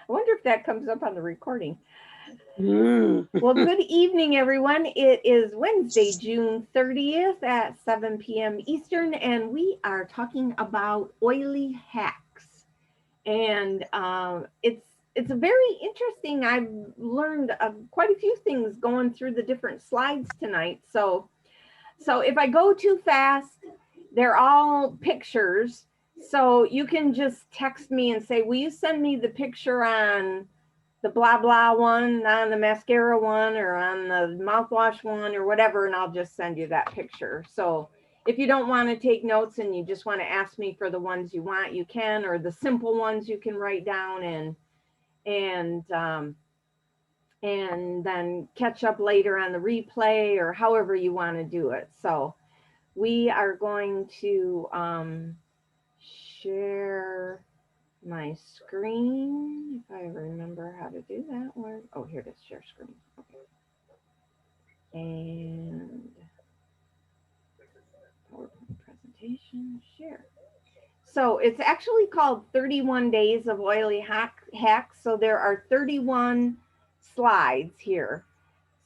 I wonder if that comes up on the recording. Mm. Well, good evening, everyone. It is Wednesday, June 30th at 7 p.m. Eastern, and we are talking about oily hacks. And it's a very interesting. I've learned quite a few things going through the different slides tonight. So if I go too fast, they're all pictures. So you can just text me and say, "Will you send me the picture on the blah blah one, on the mascara one, or on the mouthwash one, or whatever," and I'll just send you that picture. So if you don't want to take notes and you just want to ask me for the ones you want, you can, or the simple ones you can write down and and then catch up later on the replay or however you want to do it. So we are going to share my screen, if I remember how to do that. Where? Oh, here it is. Share screen. Okay. And PowerPoint presentation. Share. So it's actually called 31 Days of Oily Hacks. So there are 31 slides here.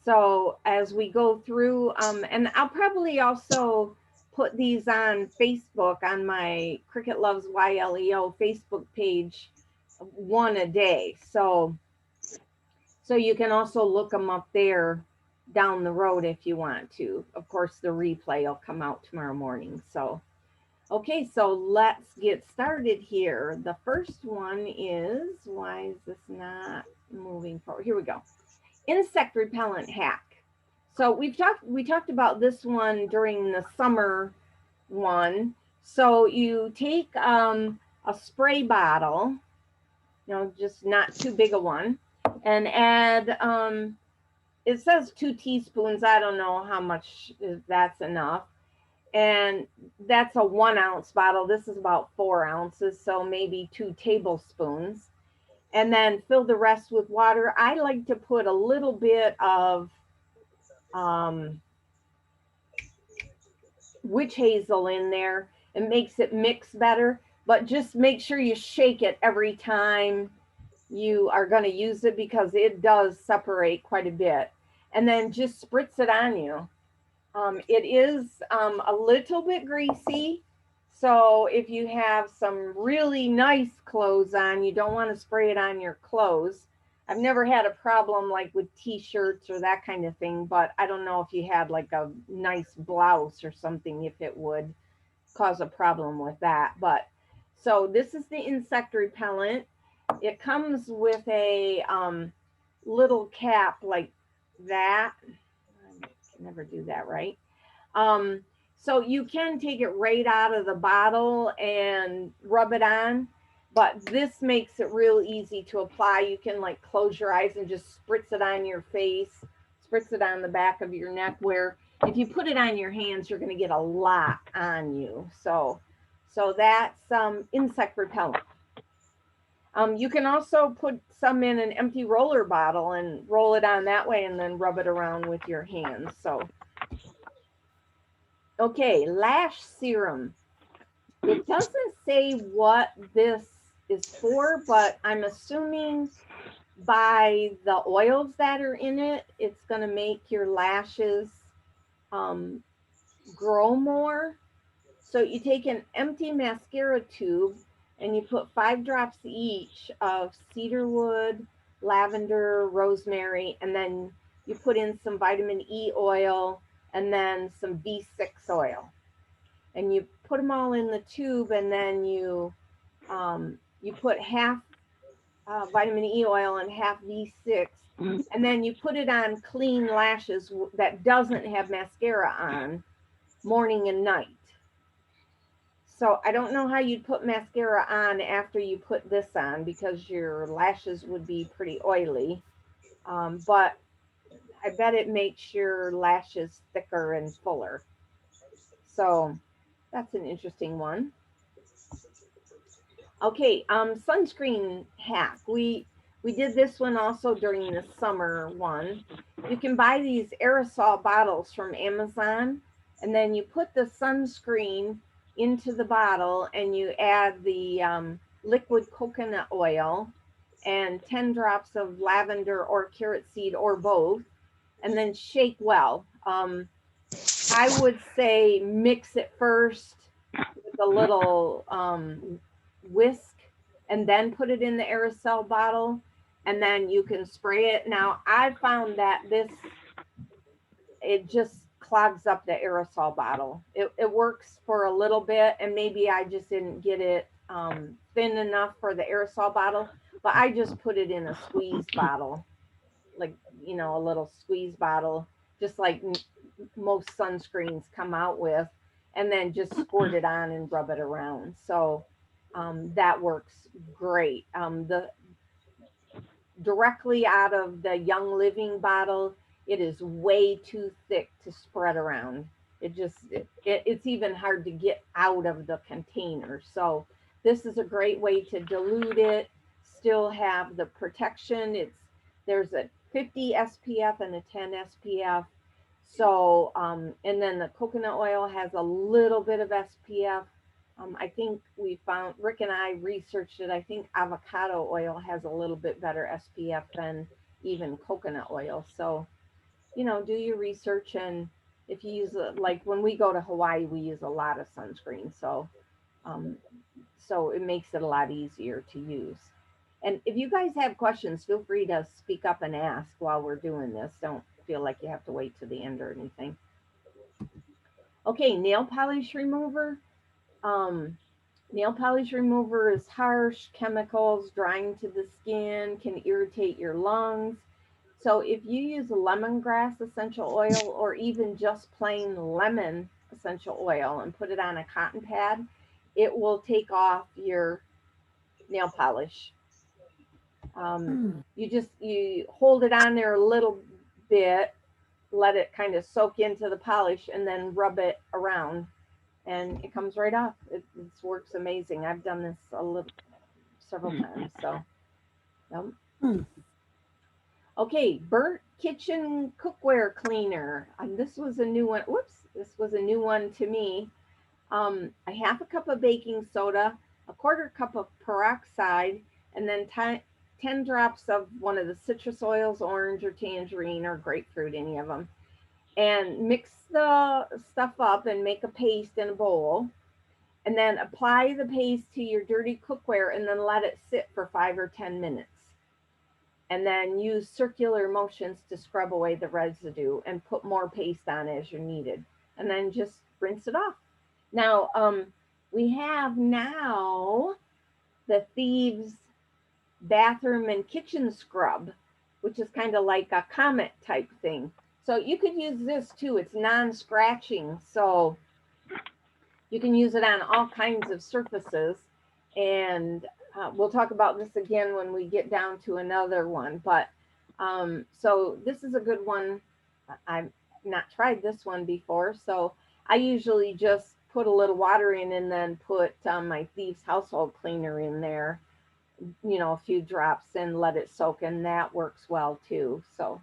So as we go through, and I'll probably also put these on Facebook on my Cricket Loves YLEO Facebook page, one a day. So you can also look them up there down the road if you want to. Of course, the replay will come out tomorrow morning. So okay, so let's get started here. The first one is, why is this not moving forward? Here we go. Insect repellent hack. So we talked about this one during the summer one. So you take a spray bottle, just not too big a one, and add it says 2 teaspoons. I don't know how much that's enough, and that's a 1 ounce bottle. This is about 4 ounces, so maybe 2 tablespoons. And then fill the rest with water. I like to put a little bit of um, witch hazel in there. It makes it mix better, but just make sure you shake it every time you are going to use it because it does separate quite a bit. And then just spritz it on you. It is a little bit greasy. So if you have some really nice clothes on, you don't want to spray it on your clothes. I've never had a problem like with t-shirts or that kind of thing, but I don't know if you had like a nice blouse or something, if it would cause a problem with that. But so this is the insect repellent. It comes with a little cap like that. I can never do that right. Um, so you can take it right out of the bottle and rub it on, but this makes it real easy to apply. You can like close your eyes and just spritz it on your face, spritz it on the back of your neck. Where if you put it on your hands, you're going to get a lot on you. So that's insect repellent. You can also put some in an empty roller bottle and roll it on that way, and then rub it around with your hands. So okay, lash serum. It doesn't say what this is for, but I'm assuming by the oils that are in it, it's going to make your lashes um, grow more. So you take an empty mascara tube and you put 5 drops each of cedarwood, lavender, rosemary, and then you put in some vitamin E oil and then some V6 oil, and you put them all in the tube, and then you put half vitamin E oil and half V6, and then you put it on clean lashes that doesn't have mascara on, morning and night. So I don't know how you'd put mascara on after you put this on because your lashes would be pretty oily. But I bet it makes your lashes thicker and fuller. So that's an interesting one. Okay, sunscreen hack. We did this one also during the summer one. You can buy these aerosol bottles from Amazon, and then you put the sunscreen into the bottle, and you add the liquid coconut oil, and 10 drops of lavender or carrot seed or both, and then shake well. I would say mix it first with a little whisk and then put it in the aerosol bottle, and then you can spray it. Now, I found that it just clogs up the aerosol bottle. It works for a little bit, and maybe I just didn't get it thin enough for the aerosol bottle, but I just put it in a squeeze bottle, like, a little squeeze bottle, just like most sunscreens come out with, and then just squirt it on and rub it around. So that works great. The directly out of the Young Living bottle, it is way too thick to spread around. It's even hard to get out of the container. So this is a great way to dilute it, still have the protection. There's a 50 SPF and a 10 SPF. So and then the coconut oil has a little bit of SPF. I think we found, Rick and I researched it. I think avocado oil has a little bit better SPF than even coconut oil. So, do your research. And if you use like when we go to Hawaii, we use a lot of sunscreen. Um, so it makes it a lot easier to use. And if you guys have questions, feel free to speak up and ask while we're doing this. Don't feel like you have to wait to the end or anything. Okay, nail polish remover. Um, Nail polish remover is harsh, chemicals, drying to the skin, can irritate your lungs. So if you use lemongrass essential oil or even just plain lemon essential oil and put it on a cotton pad, it will take off your nail polish. You hold it on there a little bit, let it kind of soak into the polish, and then rub it around and it comes right off. It works amazing. I've done this several times. So, yep. Okay, burnt kitchen cookware cleaner. This was a new one. Whoops, this was a new one to me. A half a cup of baking soda, a quarter cup of peroxide, and then 10 drops of one of the citrus oils, orange or tangerine or grapefruit, any of them, and mix the stuff up and make a paste in a bowl, and then apply the paste to your dirty cookware and then let it sit for 5 or 10 minutes, and then use circular motions to scrub away the residue and put more paste on as you're needed, and then just rinse it off. Now we have now the Thieves bathroom and kitchen scrub, which is kind of like a Comet type thing. So you could use this too. It's non-scratching, so you can use it on all kinds of surfaces. And we'll talk about this again when we get down to another one. But so this is a good one. I've not tried this one before, so I usually just put a little water in and then put my Thieves household cleaner in there, a few drops, and let it soak, and that works well too. So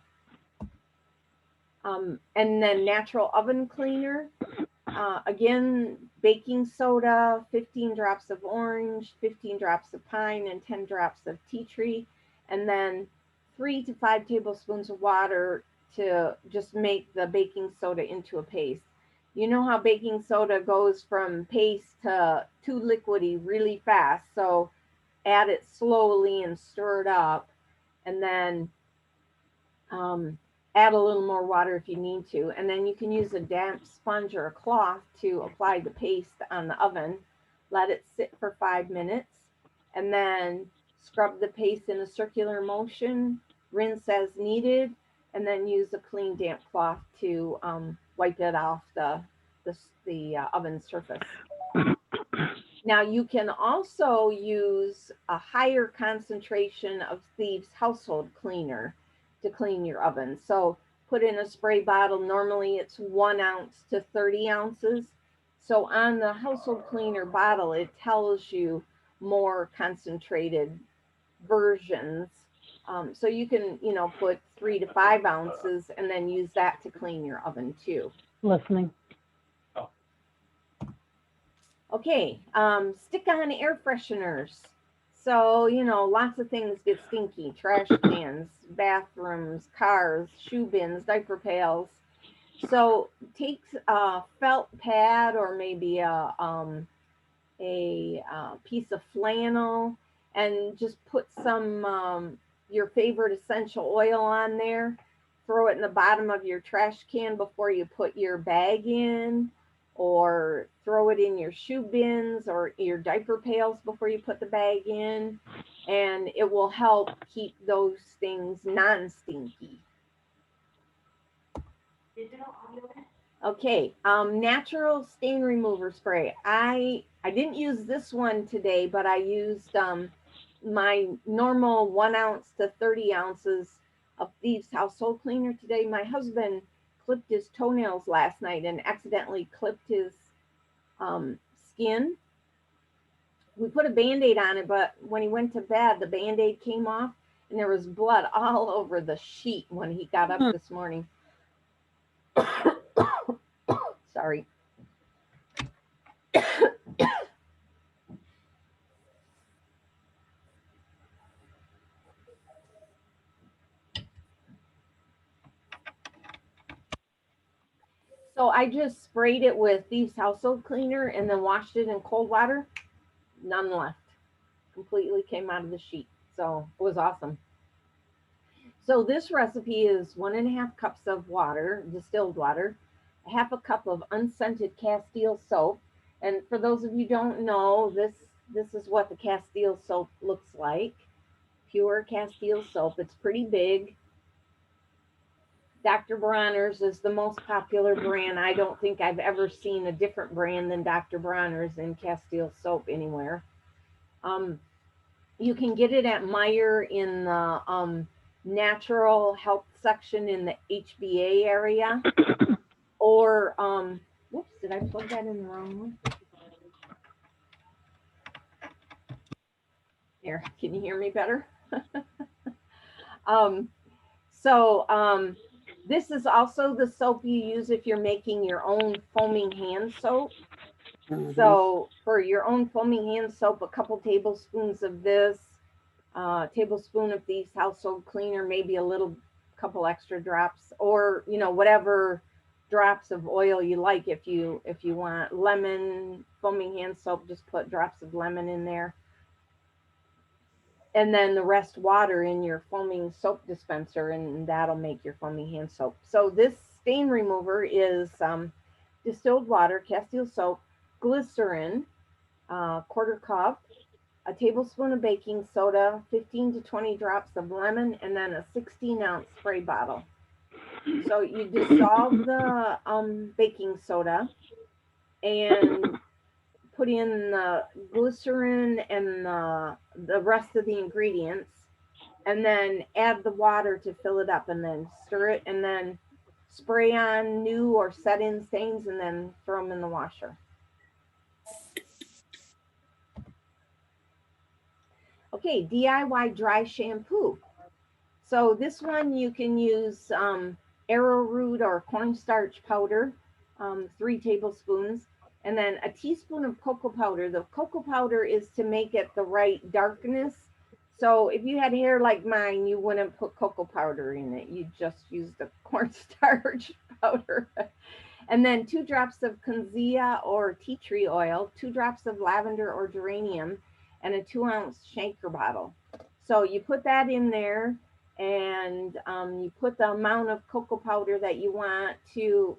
and then natural oven cleaner. Again, baking soda, 15 drops of orange, 15 drops of pine, and 10 drops of tea tree. And then 3 to 5 tablespoons of water to just make the baking soda into a paste. You know how baking soda goes from paste to too liquidy really fast. So add it slowly and stir it up. And then add a little more water if you need to, and then you can use a damp sponge or a cloth to apply the paste on the oven. Let it sit for 5 minutes, and then scrub the paste in a circular motion, rinse as needed, and then use a clean damp cloth to wipe it off the oven surface. Now you can also use a higher concentration of Thieves household cleaner to clean your oven. So put in a spray bottle. Normally it's 1 ounce to 30 ounces. So on the household cleaner bottle, it tells you more concentrated versions. So you can, put 3 to 5 ounces and then use that to clean your oven too. Listening. Okay, stick-on air fresheners. So, you know, lots of things get stinky: trash cans, bathrooms, cars, shoe bins, diaper pails. So, take a felt pad or maybe a piece of flannel and just put some your favorite essential oil on there. Throw it in the bottom of your trash can before you put your bag in, or throw it in your shoe bins or your diaper pails before you put the bag in, and it will help keep those things non-stinky. Okay, natural stain remover spray. I didn't use this one today, but I used my normal 1 ounce to 30 ounces of Thieves Household Cleaner today. My husband clipped his toenails last night and accidentally clipped his skin. We put a Band-Aid on it, but when he went to bed, the Band-Aid came off and there was blood all over the sheet when he got up this morning. Sorry. So I just sprayed it with Thieves Household Cleaner and then washed it in cold water. None left. Completely came out of the sheet. So it was awesome. So this recipe is 1.5 cups of water, distilled water, a half a cup of unscented Castile soap. And for those of you who don't know, this is what the Castile soap looks like. Pure Castile soap. It's pretty big. Dr. Bronner's is the most popular brand. I don't think I've ever seen a different brand than Dr. Bronner's in Castile soap anywhere. You can get it at Meijer in the natural health section in the HBA area. Or, whoops, did I plug that in the wrong one? Here, can you hear me better? So this is also the soap you use if you're making your own foaming hand soap. So for your own foaming hand soap, a couple tablespoons of this, tablespoon of Thieves Household Cleaner, maybe a little couple extra drops, or you know, whatever drops of oil you like. If you want lemon foaming hand soap, just put drops of lemon in there, and then the rest water in your foaming soap dispenser, and that'll make your foaming hand soap. So this stain remover is distilled water, Castile soap, glycerin, quarter cup, a tablespoon of baking soda, 15 to 20 drops of lemon, and then a 16-ounce spray bottle. So you dissolve the baking soda and put in the glycerin and the rest of the ingredients, and then add the water to fill it up, and then stir it, and then spray on new or set in stains, and then throw them in the washer. Okay, DIY dry shampoo. So this one you can use arrowroot or cornstarch powder, 3 tablespoons, and then a teaspoon of cocoa powder. The cocoa powder is to make it the right darkness. So if you had hair like mine, you wouldn't put cocoa powder in it. You just use the cornstarch powder. And then 2 drops of Kunzia or tea tree oil, 2 drops of lavender or geranium, and a 2-ounce shaker bottle. So you put that in there, and you put the amount of cocoa powder that you want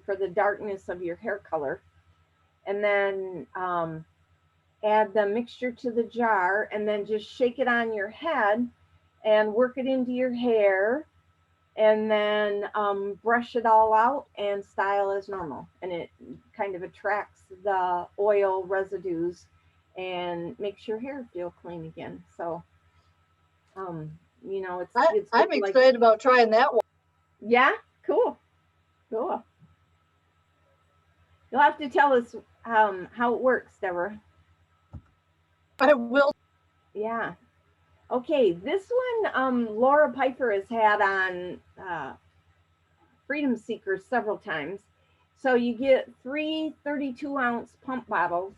for the darkness of your hair color, and then add the mixture to the jar, and then just shake it on your head and work it into your hair, and then brush it all out and style as normal. And it kind of attracts the oil residues and makes your hair feel clean again. So, you know, I'm excited about trying that one. Yeah, cool. You'll have to tell us how it works, Deborah. I will. Yeah. Okay, this one Laura Piper has had on Freedom Seekers several times. So you get 3 32-ounce pump bottles.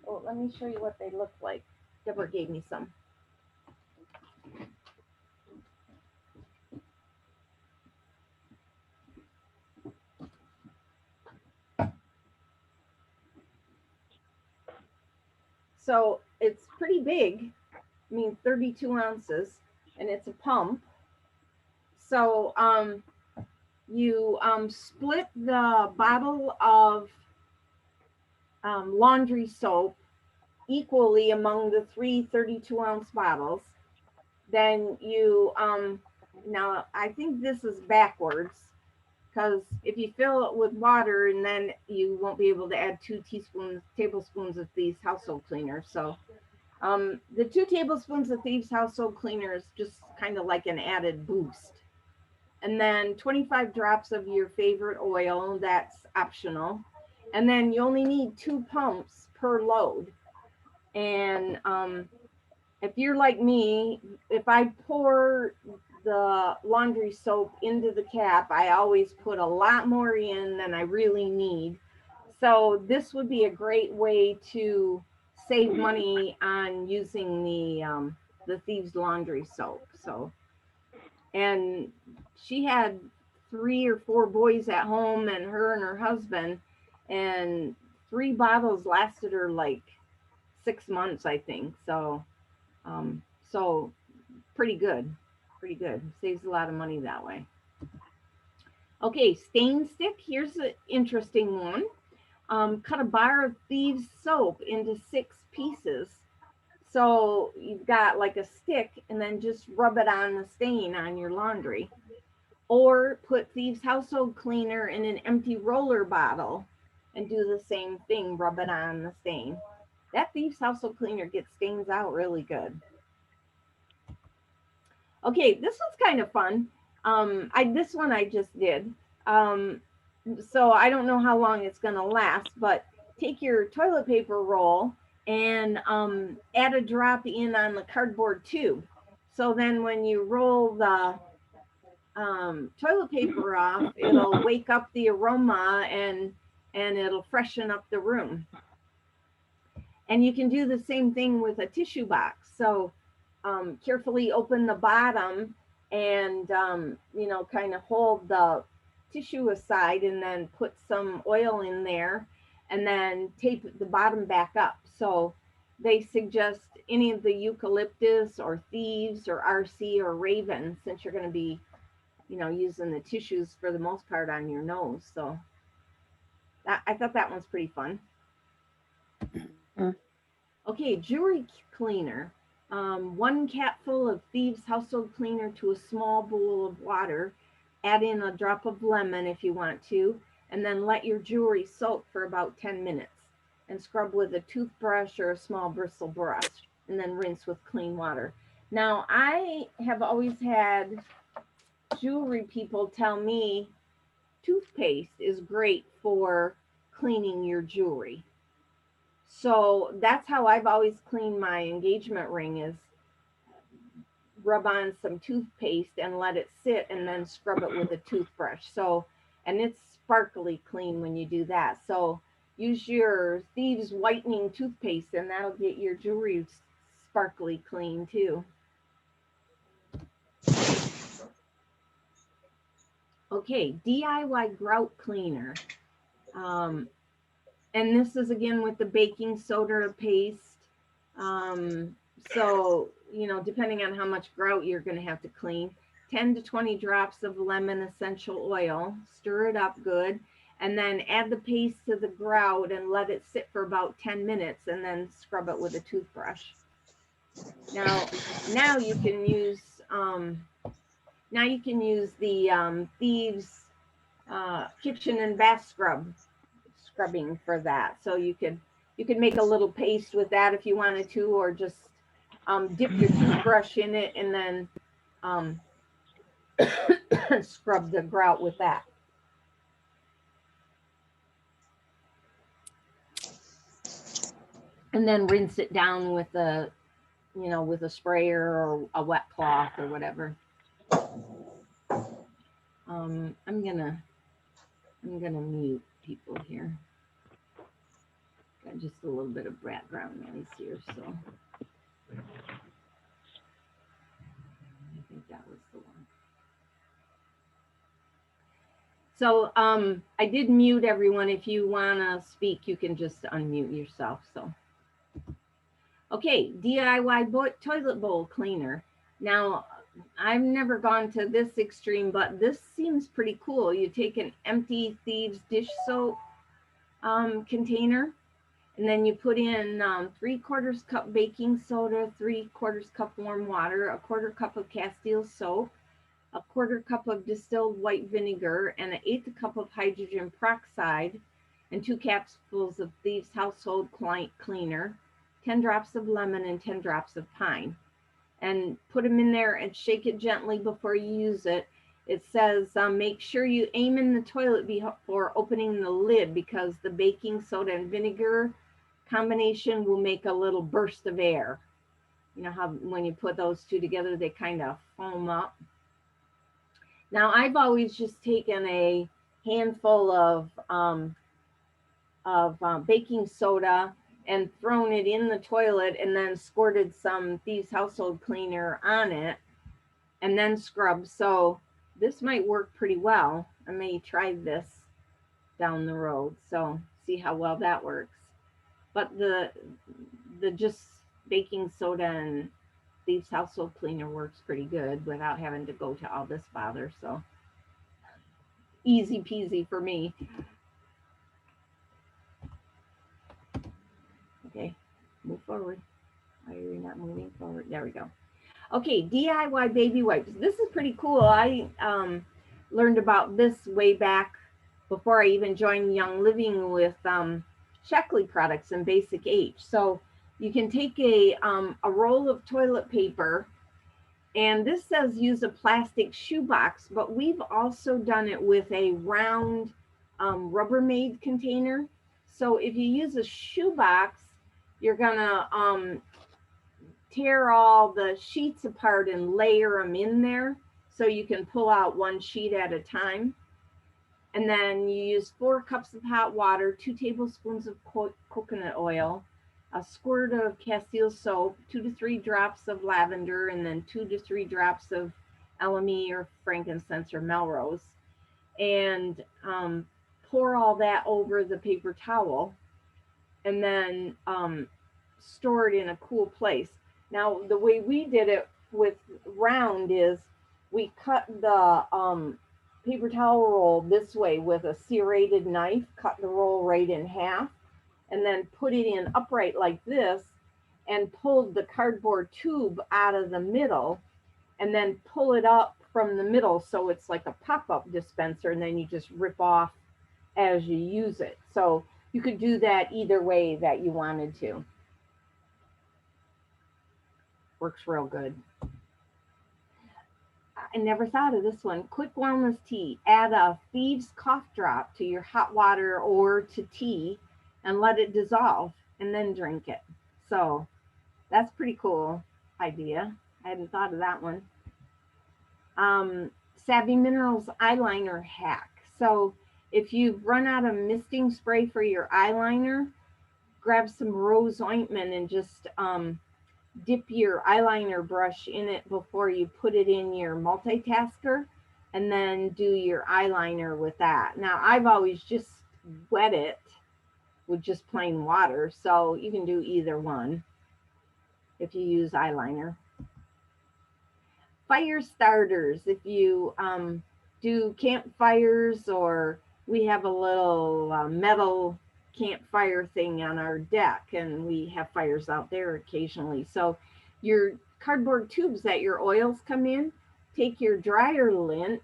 Oh, let me show you what they look like. Deborah gave me some. So it's pretty big. I mean, 32 ounces, and it's a pump. So you split the bottle of laundry soap equally among the three 32-ounce bottles. Then you, now I think this is backwards, because if you fill it with water and then you won't be able to add 2 tablespoons of Thieves household cleaner. So the 2 tablespoons of Thieves household cleaner is just kind of like an added boost. And then 25 drops of your favorite oil, that's optional. And then you only need 2 pumps per load. And if you're like me, if I pour the laundry soap into the cap, I always put a lot more in than I really need. So this would be a great way to save money on using the Thieves laundry soap. So, and she had 3 or 4 boys at home, and her husband, and 3 bottles lasted her like 6 months, I think. So, so pretty good, pretty good. Saves a lot of money that way. Okay, stain stick. Here's an interesting one. Cut a bar of Thieves soap into 6 pieces. So you've got like a stick, and then just rub it on the stain on your laundry. Or put Thieves household cleaner in an empty roller bottle and do the same thing, rub it on the stain. That Thieves household cleaner gets stains out really good. Okay, this one's kind of fun. This one I just did. So I don't know how long it's gonna last, but take your toilet paper roll and add a drop in on the cardboard tube. So then when you roll the toilet paper off, it'll wake up the aroma and it'll freshen up the room. And you can do the same thing with a tissue box. So carefully open the bottom and kind of hold the tissue aside, and then put some oil in there, and then tape the bottom back up. So they suggest any of the eucalyptus or Thieves or RC or Raven, since you're going to be using the tissues for the most part on your nose. So I thought that one's pretty fun. Okay, jewelry cleaner. 1 capful of Thieves household cleaner to a small bowl of water. Add in a drop of lemon if you want to, and then let your jewelry soak for about 10 minutes. And scrub with a toothbrush or a small bristle brush, and then rinse with clean water. Now, I have always had jewelry people tell me toothpaste is great for cleaning your jewelry. So that's how I've always cleaned my engagement ring, is rub on some toothpaste and let it sit, and then scrub it with a toothbrush. So, and it's sparkly clean when you do that. So use your Thieves whitening toothpaste, and that'll get your jewelry sparkly clean too. Okay, DIY grout cleaner. And this is again with the baking soda paste. So, depending on how much grout you're going to have to clean, 10 to 20 drops of lemon essential oil, stir it up good, and then add the paste to the grout and let it sit for about 10 minutes, and then scrub it with a toothbrush. Now you can use the Thieves kitchen and bath scrubbing for that. So you could make a little paste with that if you wanted to, or just dip your toothbrush in it and then scrub the grout with that. And then rinse it down with a sprayer or a wet cloth or whatever. I'm gonna mute people here. Got just a little bit of background noise here, so I think that was the one. So I did mute everyone. If you want to speak, you can just unmute yourself. So Okay, DIY toilet bowl cleaner. Now, I've never gone to this extreme, but this seems pretty cool. You take an empty Thieves dish soap container, and then you put in 3/4 cup baking soda, 3/4 cup warm water, 1/4 cup of Castile soap, 1/4 cup of distilled white vinegar, and 1/8 cup of hydrogen peroxide, and 2 capsules of Thieves household cleaner, 10 drops of lemon, and 10 drops of pine. And put them in there and shake it gently before you use it. It says make sure you aim in the toilet before opening the lid, because the baking soda and vinegar combination will make a little burst of air. You know how when you put those two together, they kind of foam up. Now, I've always just taken a handful of baking soda and thrown it in the toilet, and then squirted some Thieves household cleaner on it and then scrubbed. So this might work pretty well. I may try this down the road, so see how well that works. But the just baking soda and Thieves household cleaner works pretty good without having to go to all this bother. So easy peasy for me. Okay, move forward. Why are you not moving forward? There we go. Okay, DIY baby wipes. This is pretty cool. I learned about this way back before I even joined Young Living with Sheckley products and Basic H. So you can take a roll of toilet paper, and this says use a plastic shoebox, but we've also done it with a round Rubbermaid container. So if you use a shoebox, you're gonna tear all the sheets apart and layer them in there so you can pull out one sheet at a time. And then you use 4 cups of hot water, 2 tablespoons of coconut oil, a squirt of Castile soap, 2 to 3 drops of lavender, and then 2 to 3 drops of elemi or frankincense or Melrose. And pour all that over the paper towel, and then store it in a cool place. Now, the way we did it with round is we cut the paper towel roll this way with a serrated knife, cut the roll right in half, and then put it in upright like this, and pulled the cardboard tube out of the middle, and then pull it up from the middle so it's like a pop-up dispenser, and then you just rip off as you use it. So you could do that either way that you wanted to. Works real good. I never thought of this one. Quick wellness tea. Add a Thieves cough drop to your hot water or to tea and let it dissolve, and then drink it. So that's pretty cool idea. I hadn't thought of that one. Savvy Minerals eyeliner hack. So if you've run out of misting spray for your eyeliner, grab some rose ointment and just dip your eyeliner brush in it before you put it in your multitasker, and then do your eyeliner with that. Now, I've always just wet it with just plain water, so you can do either one if you use eyeliner. Fire starters. If you do campfires, or we have a little metal campfire thing on our deck, and we have fires out there occasionally. So your cardboard tubes that your oils come in, take your dryer lint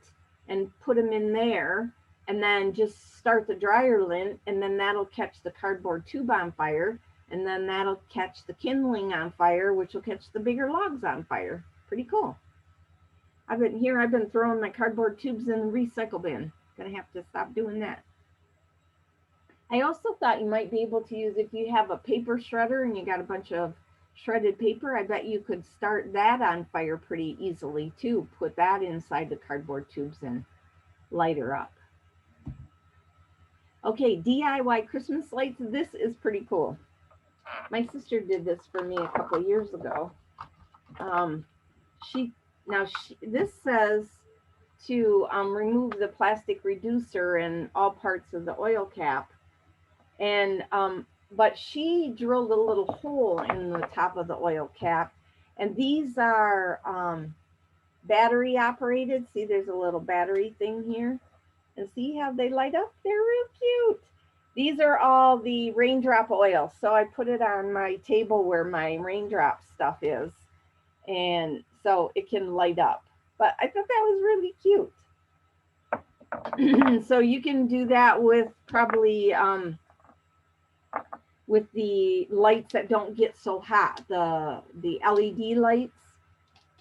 and put them in there, and then just start the dryer lint, and then that'll catch the cardboard tube on fire, and then that'll catch the kindling on fire, which will catch the bigger logs on fire. Pretty cool. I've been throwing my cardboard tubes in the recycle bin. Gonna have to stop doing that. I also thought you might be able to use, if you have a paper shredder and you got a bunch of shredded paper, I bet you could start that on fire pretty easily too. Put that inside the cardboard tubes and light her up. Okay, DIY Christmas lights. This is pretty cool. My sister did this for me a couple of years ago. This says to remove the plastic reducer and all parts of the oil cap. And but she drilled a little hole in the top of the oil cap. And these are battery operated. See, there's a little battery thing here. And see how they light up? They're real cute. These are all the raindrop oil. So I put it on my table where my raindrop stuff is. And so it can light up. But I thought that was really cute. So you can do that with probably with the lights that don't get so hot, the LED lights,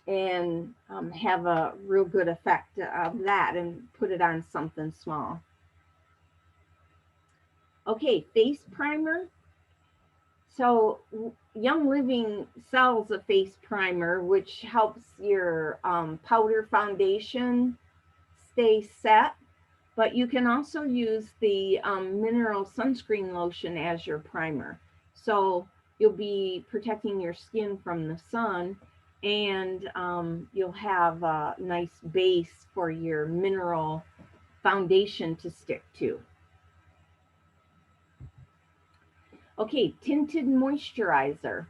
and have a real good effect of that, and put it on something small. Okay, face primer. So Young Living sells a face primer, which helps your powder foundation stay set. But you can also use the mineral sunscreen lotion as your primer. So you'll be protecting your skin from the sun, and you'll have a nice base for your mineral foundation to stick to. Okay, tinted moisturizer.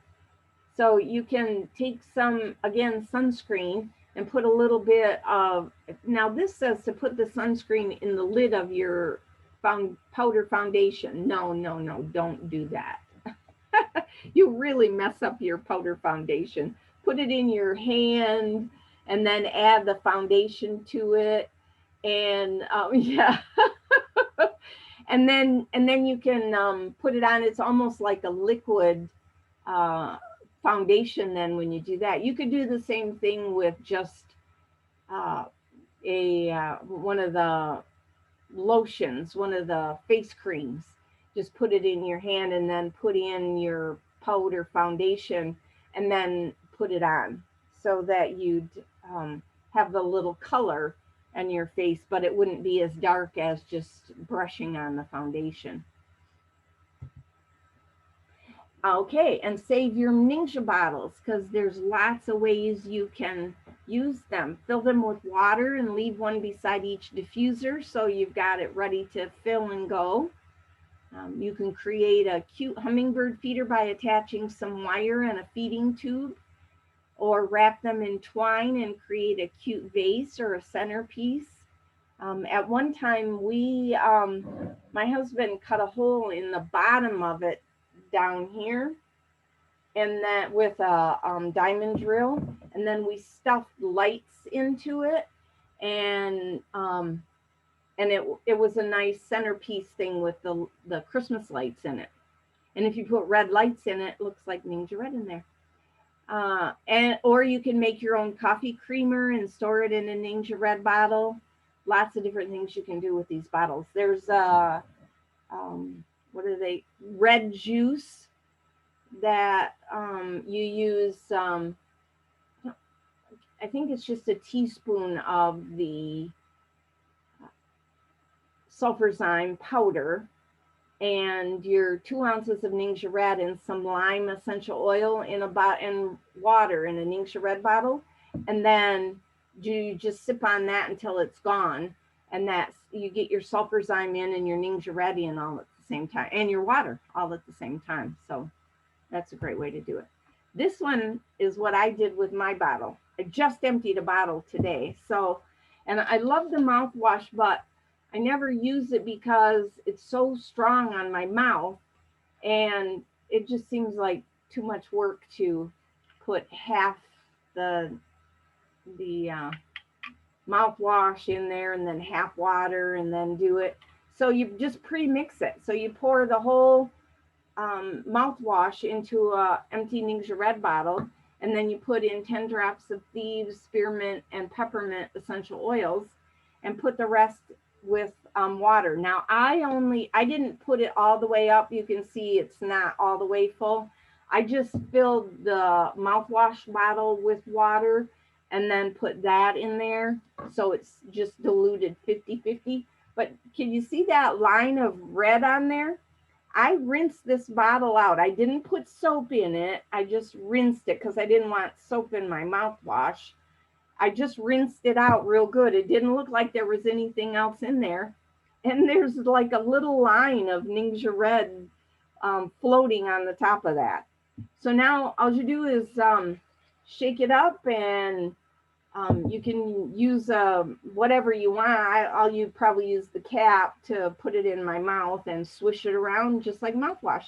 So you can take some, again, sunscreen, and put a little bit of, now this says to put the sunscreen in the lid of your powder foundation. No, no, no, don't do that. You really mess up your powder foundation. Put it in your hand and then add the foundation to it. And yeah. and then you can put it on. It's almost like a liquid foundation. Then when you do that, you could do the same thing with just one of the lotions, one of the face creams. Just put it in your hand and then put in your powder foundation and then put it on, so that you'd have the little color on your face, but it wouldn't be as dark as just brushing on the foundation. Okay, and save your Ningxia bottles, because there's lots of ways you can use them. Fill them with water and leave one beside each diffuser, so you've got it ready to fill and go. You can create a cute hummingbird feeder by attaching some wire and a feeding tube, or wrap them in twine and create a cute vase or a centerpiece. At one time, my husband cut a hole in the bottom of it down here, and that with a diamond drill, and then we stuffed lights into it, and it was a nice centerpiece thing with the Christmas lights in it. And if you put red lights in it, it looks like Ningxia Red in there. Or you can make your own coffee creamer and store it in a Ningxia Red bottle. Lots of different things you can do with these bottles. There's red juice that you use. I think it's just a teaspoon of the sulfurzyme powder, and your 2 ounces of Ningxia Red and some lime essential oil in and water in a Ningxia Red bottle, and then you just sip on that until it's gone, and that's, you get your sulfurzyme in and your Ningxia Red in all at the same time, and your water all at the same time. So that's a great way to do it. This one is what I did with my bottle. I just emptied a bottle today. So, and I love the mouthwash, but I never use it because it's so strong on my mouth, and it just seems like too much work to put half the mouthwash in there and then half water and then do it. So you just pre-mix it. So you pour the whole mouthwash into a empty Ningxia Red bottle, and then you put in 10 drops of thieves, spearmint, and peppermint essential oils, and put the rest with water. Now I didn't put it all the way up. You can see it's not all the way full. I just filled the mouthwash bottle with water and then put that in there. So it's just diluted 50-50. But can you see that line of red on there? I rinsed this bottle out. I didn't put soap in it. I just rinsed it because I didn't want soap in my mouthwash. I just rinsed it out real good. It didn't look like there was anything else in there. And there's like a little line of Ningxia Red floating on the top of that. So now all you do is shake it up, and you can use whatever you want. I'll probably use the cap to put it in my mouth and swish it around just like mouthwash.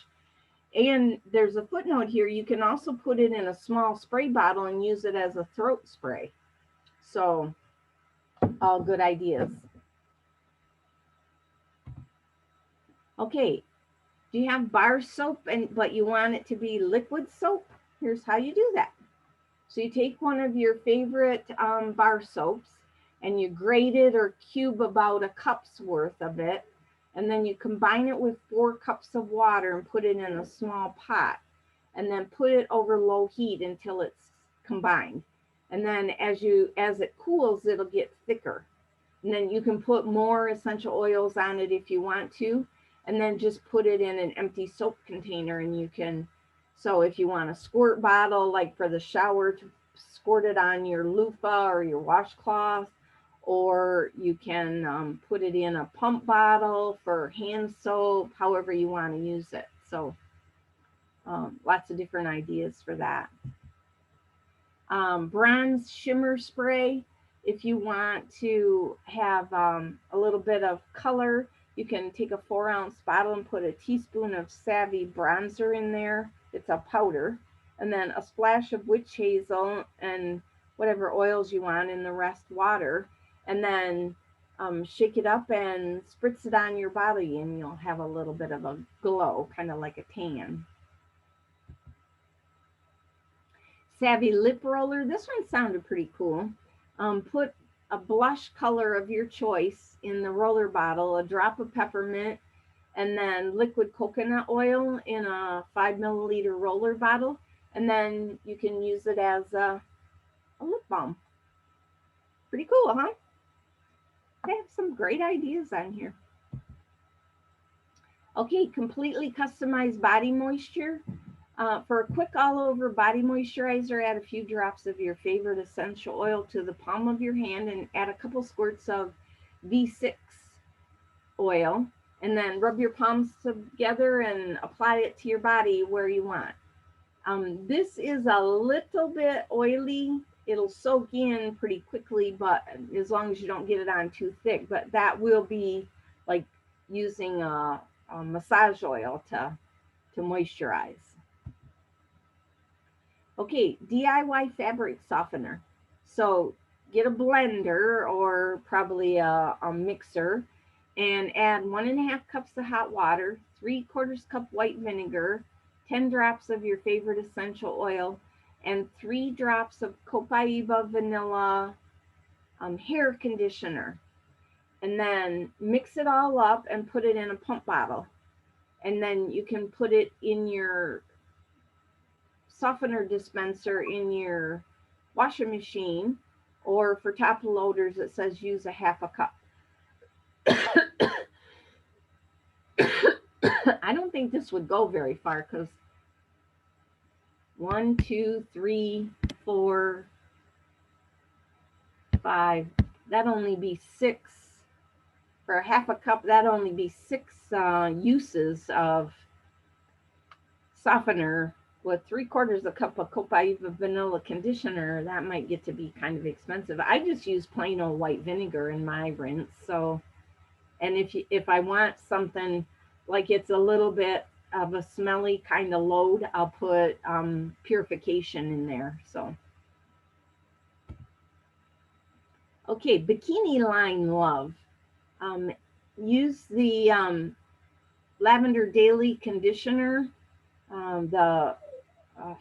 And there's a footnote here. You can also put it in a small spray bottle and use it as a throat spray. So all good ideas. Okay, do you have bar soap but you want it to be liquid soap? Here's how you do that. So you take one of your favorite bar soaps and you grate it or cube about a cup's worth of it. And then you combine it with 4 cups of water and put it in a small pot. And then put it over low heat until it's combined. And then as it cools, it'll get thicker. And then you can put more essential oils on it if you want to. And then just put it in an empty soap container, and you can, so if you want a squirt bottle, like for the shower, to squirt it on your loofah or your washcloth, or you can put it in a pump bottle for hand soap, however you want to use it. So lots of different ideas for that. Bronze shimmer spray. If you want to have a little bit of color, you can take a 4-ounce bottle and put a teaspoon of Savvy bronzer in there. It's a powder. And then a splash of witch hazel and whatever oils you want, and the rest water. And then shake it up and spritz it on your body, and you'll have a little bit of a glow, kind of like a tan. Savvy lip roller. This one sounded pretty cool. Put a blush color of your choice in the roller bottle, a drop of peppermint, and then liquid coconut oil in a 5 milliliter roller bottle. And then you can use it as a lip balm. Pretty cool, huh? They have some great ideas on here. Okay, completely customized body moisture. For a quick all-over body moisturizer, add a few drops of your favorite essential oil to the palm of your hand and add a couple squirts of V6 oil, and then rub your palms together and apply it to your body where you want. This is a little bit oily. It'll soak in pretty quickly, but as long as you don't get it on too thick, but that will be like using a massage oil to moisturize. Okay, DIY fabric softener. So get a blender or probably a mixer and add 1.5 cups of hot water, 3/4 cup white vinegar, 10 drops of your favorite essential oil, and 3 drops of Copaiba vanilla hair conditioner. And then mix it all up and put it in a pump bottle. And then you can put it in your softener dispenser in your washing machine, or for top loaders it says use 1/2 cup. I don't think this would go very far because 1, 2, 3, 4, 5, that'd only be 6. For 1/2 cup, that'd only be 6 uses of softener. With 3/4 cup of Copaiba vanilla conditioner, that might get to be kind of expensive. I just use plain old white vinegar in my rinse. So, and if I want something like it's a little bit of a smelly kind of load, I'll put purification in there. So, okay, bikini line love. Use the Lavender Daily conditioner, the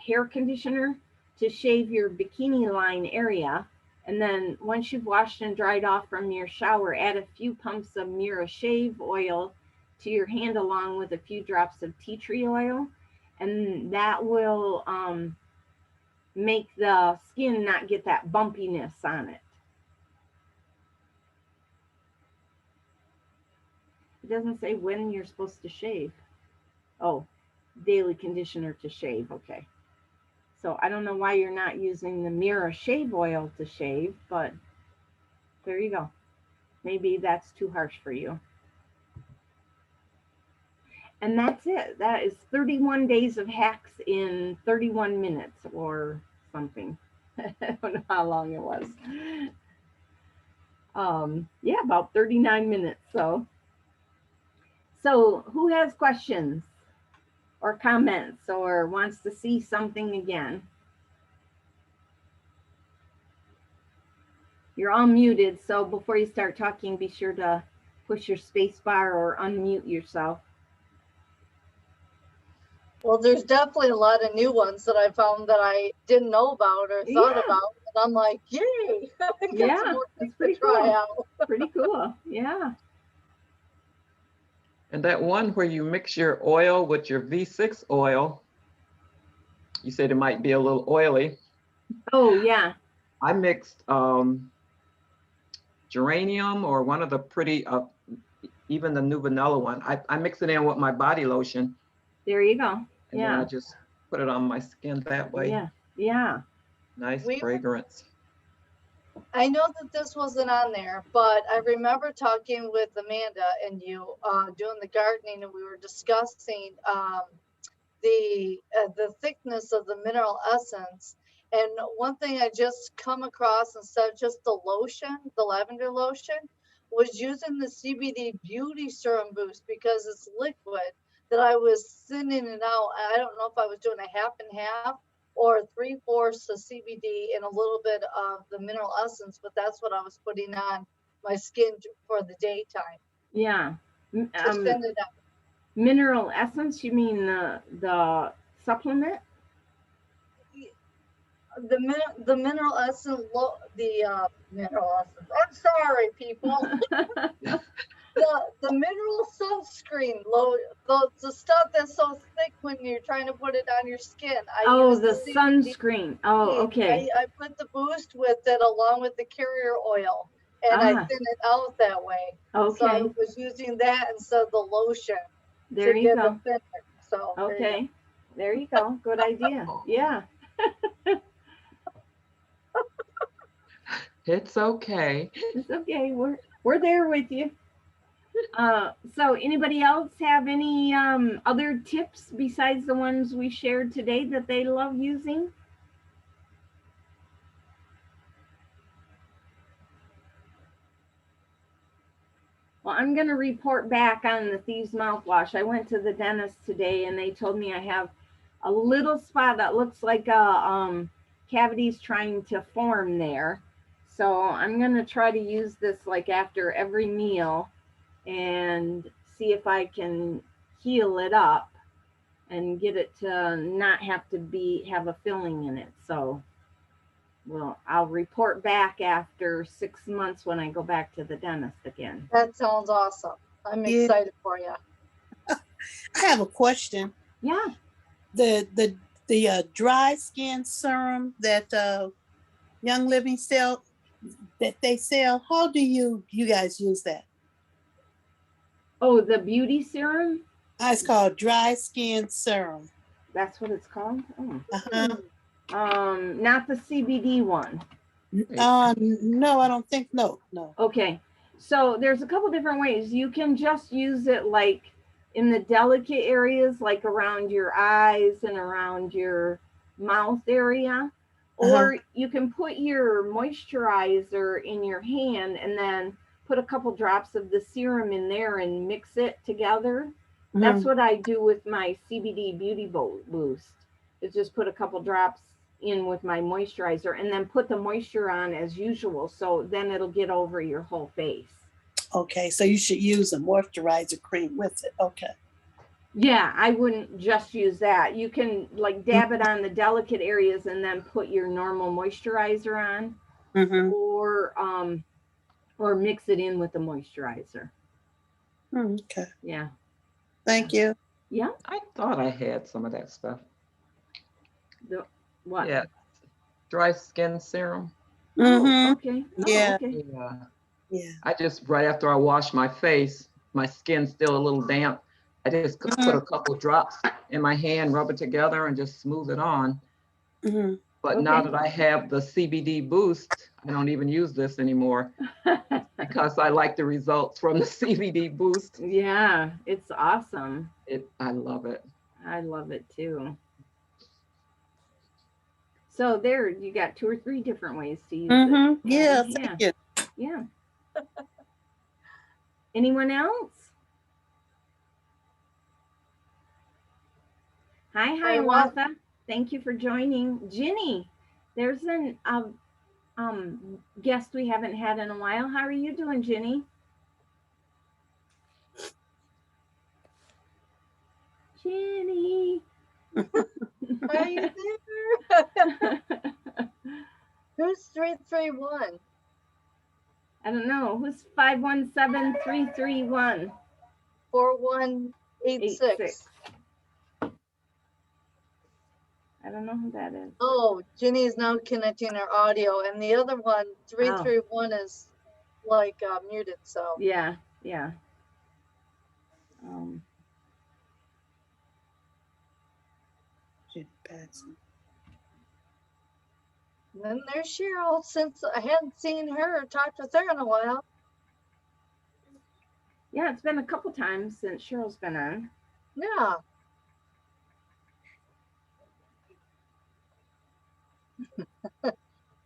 hair conditioner, to shave your bikini line area. And then once you've washed and dried off from your shower, add a few pumps of Mira shave oil to your hand along with a few drops of tea tree oil. And that will make the skin not get that bumpiness on it. It doesn't say when you're supposed to shave. Oh, daily conditioner to shave. Okay. So I don't know why you're not using the Mira shave oil to shave, but there you go. Maybe that's too harsh for you. And that's it. That is 31 days of hacks in 31 minutes or something. I don't know how long it was. Yeah, about 39 minutes. So who has questions or comments or wants to see something again? You're all muted, so before you start talking, be sure to push your space bar or unmute yourself. Well, there's definitely a lot of new ones that I found that I didn't know about or thought Yeah. about. And I'm like, yay! I got Yeah, some more that's things pretty to try cool. out. Pretty cool. Yeah. And that one where you mix your oil with your V6 oil, you said it might be a little oily. Oh, yeah. I mixed geranium or one of the pretty, even the new vanilla one. I mix it in with my body lotion. There you go. And then Yeah. I just put it on my skin that way. Yeah. Yeah. Nice We- fragrance. I know that this wasn't on there, but I remember talking with Amanda and you doing the gardening, and we were discussing the thickness of the mineral essence. And one thing I just come across instead of just the lotion, the lavender lotion, was using the CBD Beauty Serum Boost because it's liquid that I was thinning it out. I don't know if I was doing a half and half or 3/4 of CBD and a little bit of the mineral essence, but that's what I was putting on my skin for the daytime. Yeah. To thin it out. Mineral essence, you mean the supplement? The mineral essence, the mineral essence. I'm sorry, people. The mineral sunscreen, the stuff that's so thick when you're trying to put it on your skin. Oh, use the CBD. sunscreen. Oh, okay. I put the boost with it along with the carrier oil, and I Ah. thin it out that way. So I Okay. was using that instead of the lotion There to you get go. it thinner. So there you go. Okay. There you go. Good idea. Yeah. It's okay. It's okay. We're there with you. So anybody else have any other tips besides the ones we shared today that they love using? Well, I'm going to report back on the Thieves mouthwash. I went to the dentist today and they told me I have a little spot that looks like a cavity's trying to form there. So I'm going to try to use this like after every meal and see if I can heal it up and get it to not have to have a filling in it. So well, I'll report back after 6 months when I go back to the dentist again. That sounds awesome. I'm Yeah. excited for you. I have a question. Yeah. The dry skin serum that Young Living sell, that they sell, how do you guys use that? Oh, the beauty serum? It's called dry skin serum. That's what it's called? Oh. Uh-huh. Not the CBD one. No, I don't think, no. Okay. So there's a couple different ways. You can just use it like in the delicate areas, like around your eyes and around your mouth area. Or you can put your moisturizer in your hand and then put a couple drops of the serum in there and mix it together. That's what I do with my CBD Beauty Boost. Is just put a couple drops in with my moisturizer and then put the moisture on as usual. So then it'll get over your whole face. Okay, so you should use a moisturizer cream with it. Okay. Yeah, I wouldn't just use that. You can like dab it on the delicate areas and then put your normal moisturizer on, or mix it in with the moisturizer. Okay. Yeah. Thank you. Yeah. I thought I had some of that stuff. What? Yeah. Dry skin serum. Oh, okay. Oh, Yeah. Okay. Yeah. I just, right after I wash my face, my skin's still a little damp. I just put a couple drops in my hand, rub it together and just smooth it on. But now Okay. that I have the CBD boost, I don't even use this anymore because I like the results from the CBD boost. Yeah, it's awesome. I love it. I love it too. So there, you got 2 or 3 different ways to use it. Yeah, Patty. thank you. Yeah. Anyone else? Hi, Hiawatha. Thank you for joining. Ginny, there's an guest we haven't had in a while. How are you doing, Ginny? Ginny. Are you there? Who's 331? I don't know. Who's 517-331? 4186. I don't know who that is. Oh, Ginny is now connecting her audio, and the other one, 331, is like muted. So Yeah, yeah. then there's Cheryl. Since I hadn't seen her or talked with her in a while. Yeah, it's been a couple times since Cheryl's been on. Yeah.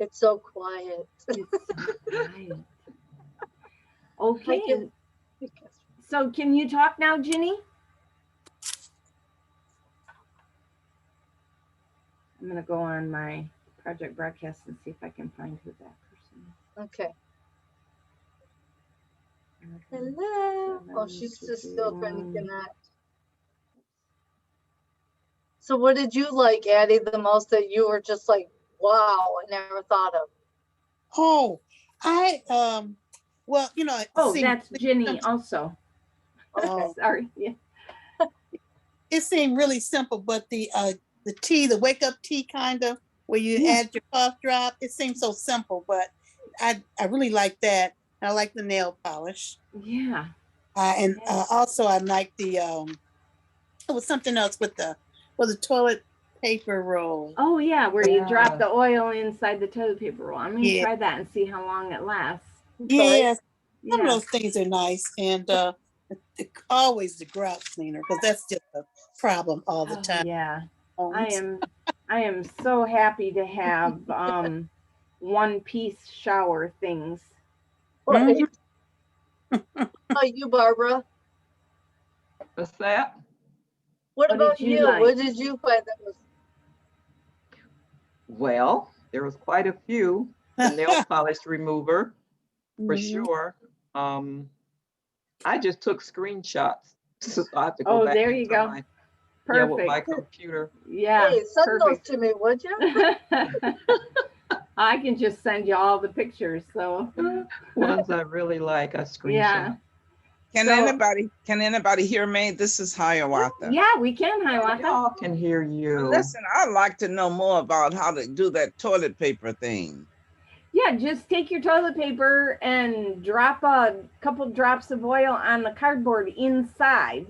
It's so quiet. Right. Okay. So can you talk now, Ginny? I'm going to go on my project broadcast and see if I can find who that person is. Okay. Hello. Oh, she's just still trying to connect. So what did you like, Addie, the most that you were just like, wow, I never thought of? Oh, well, Oh, that's Ginny also. Oh. Sorry. Yeah. It seemed really simple, but the tea, the wake up tea kind of where you add your cough drop, it seems so simple, but I really like that. I like the nail polish. Yeah. And also I like the it was something else with the toilet paper roll. Oh yeah, where you drop the oil inside the toilet paper roll. I'm gonna Yeah. try that and see how long it lasts. Yes, some of Yeah. those things are nice, and always the grout cleaner, because that's just a problem all the Oh, time. yeah. I am so happy to have one piece shower things. Right. Oh, you, Barbara. What's that? What What about did you you? like? What did you find that was? Well, there was quite a few. The nail polish remover, for sure. I just took screenshots. So I have to go back there you into go. my, Perfect. with my computer. Yeah. Hey, send perfect. those to me, would you? I can just send you all the pictures. So Ones I really like, I screenshot. yeah. Can anybody hear me? This is Hiawatha. Yeah, we can, Hiawatha. Y'all can hear you. Listen, I'd like to know more about how to do that toilet paper thing. Yeah, just take your toilet paper and drop a couple drops of oil on the cardboard inside.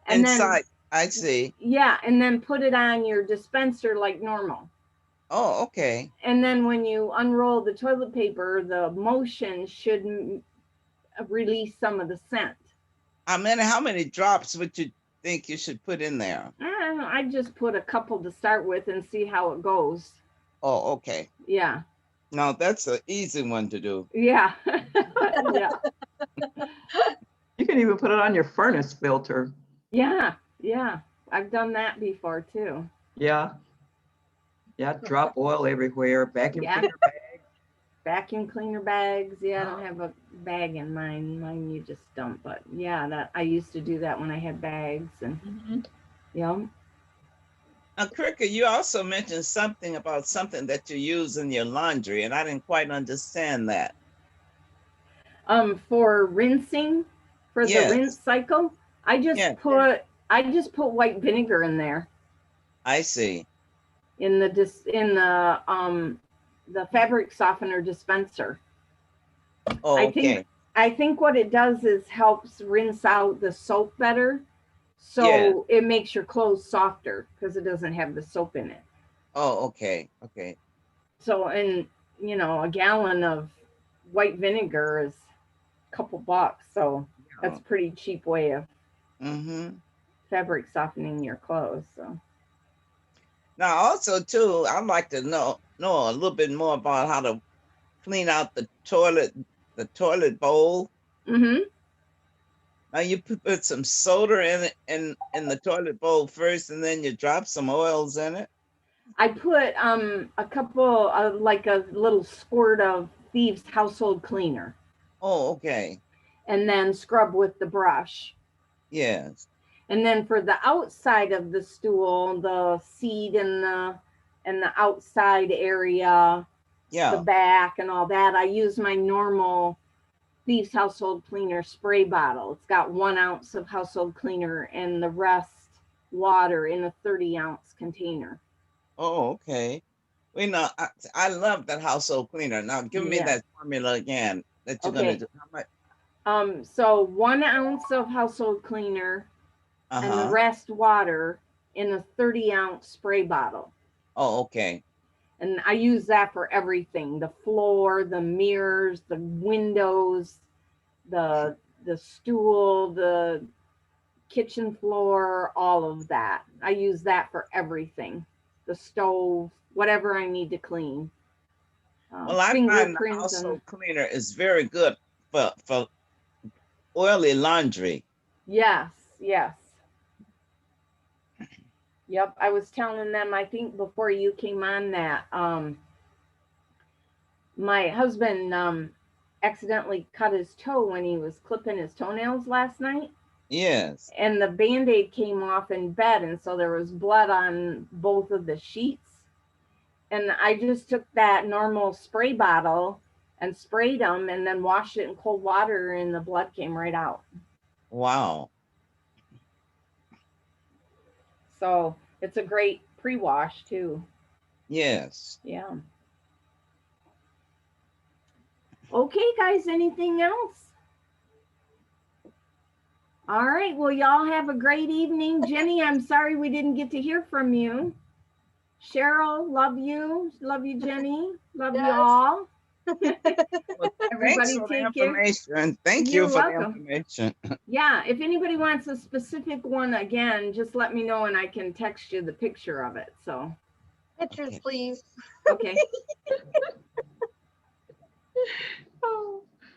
And Inside, then, I see. Yeah, and then put it on your dispenser like normal. Oh, okay. And then when you unroll the toilet paper, the motion should release some of the scent. How many drops would you think you should put in there? I just put a couple to start with and see how it goes. Oh, okay. Yeah. Now that's an easy one to do. Yeah. Yeah. You can even put it on your furnace filter. Yeah. Yeah. I've done that before too. Yeah. Yeah, drop oil everywhere. Vacuum Yeah. cleaner bag. Vacuum cleaner bags. Yeah, I don't have a bag in mine. Mine you just dump. But yeah, that I used to do that when I had bags and yeah. Cricket, you also mentioned something about something that you use in your laundry, and I didn't quite understand that. For rinsing, for Yes. the rinse cycle, I just put white vinegar in there I see. in the fabric softener dispenser. Oh, okay. I think what it does is helps rinse out the soap better. So Yeah. it makes your clothes softer because it doesn't have the soap in it. Oh, okay. Okay. So, and you know, a gallon of white vinegar is a couple bucks. So that's a pretty cheap way of Mm-hmm. fabric softening your clothes. So, Now, also too, I'd like to know a little bit more about how to clean out the toilet bowl. mm-hmm. Now you put some soda in it in the toilet bowl first, and then you drop some oils in it. I put a couple like a little squirt of Thieves household cleaner Oh, okay. and then scrub with the brush. Yes. And then for the outside of the stool, the seat and the outside area, the Yeah. back and all that, I use my normal Thieves household cleaner spray bottle. It's got 1 ounce of household cleaner and the rest water in a 30-ounce container. Oh, okay. Well, I love that household cleaner. Now give me Yeah. that formula again that you're gonna Okay. do. How much? So 1 ounce of household cleaner and the Uh-huh. rest water in a 30-ounce spray bottle. Oh, okay. And I use that for everything: the floor, the mirrors, the windows, the stool, the kitchen floor, all of that. I use that for everything. The stove, whatever I need to clean. Well, I find the Fingerprints household and cleaner is very good for oily laundry. yes, yes. Yep, I was telling them, I think before you came on, that my husband accidentally cut his toe when he was clipping his toenails last night, Yes. and the Band-Aid came off in bed, and so there was blood on both of the sheets. And I just took that normal spray bottle and sprayed them and then washed it in cold water, and the blood came right out. Wow. So it's a great pre-wash too. Yes. Yeah. Okay, guys, anything else? All right, well, y'all have a great evening. Jenny, I'm sorry we didn't get to hear from you. Cheryl, love you. Love you, Jenny. Love you Yes. all. Well, thanks Everybody for the take care. information. Thank You're you for the welcome. information. Yeah, if anybody wants a specific one again, just let me know and I can text you the picture of it. So, Pictures, please. okay. Oh.